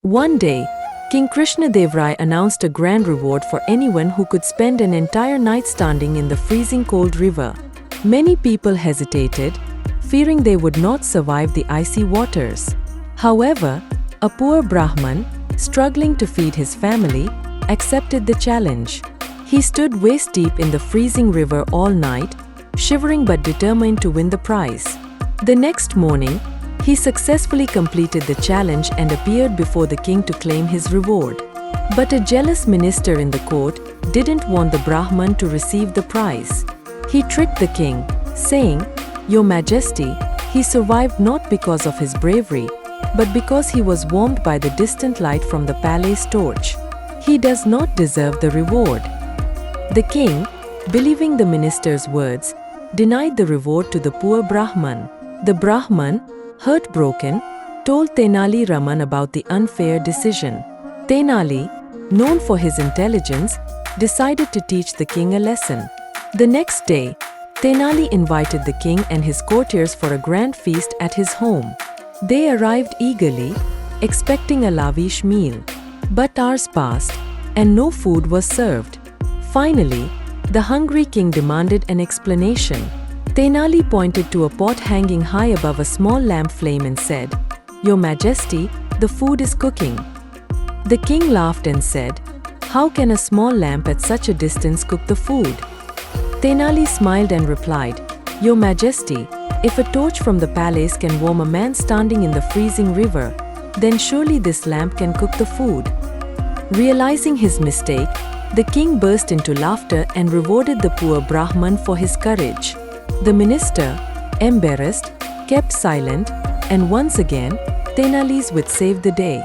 One day, King Krishnadev Rai announced a grand reward for anyone who could spend an entire night standing in the freezing cold river. Many people hesitated, fearing they would not survive the icy waters. However, a poor Brahman, struggling to feed his family, accepted the challenge. He stood waist-deep in the freezing river all night, shivering but determined to win the prize. The next morning, he successfully completed the challenge and appeared before the king to claim his reward. But a jealous minister in the court didn't want the Brahman to receive the prize. He tricked the king, saying, "Your Majesty, he survived not because of his bravery, but because he was warmed by the distant light from the palace torch. He does not deserve the reward." The king, believing the minister's words, denied the reward to the poor Brahman. The Brahman, heartbroken, told Tenali Raman about the unfair decision. Tenali, known for his intelligence, decided to teach the king a lesson. The next day, Tenali invited the king and his courtiers for a grand feast at his home. They arrived eagerly, expecting a lavish meal. But hours passed, and no food was served. Finally, the hungry king demanded an explanation. Tenali pointed to a pot hanging high above a small lamp flame and said, "Your Majesty, the food is cooking." The king laughed and said, "How can a small lamp at such a distance cook the food?" Tenali smiled and replied, "Your Majesty, if a torch from the palace can warm a man standing in the freezing river, then surely this lamp can cook the food." Realizing his mistake, the king burst into laughter and rewarded the poor Brahman for his courage. The minister, embarrassed, kept silent, and once again, Tenali's wit saved the day.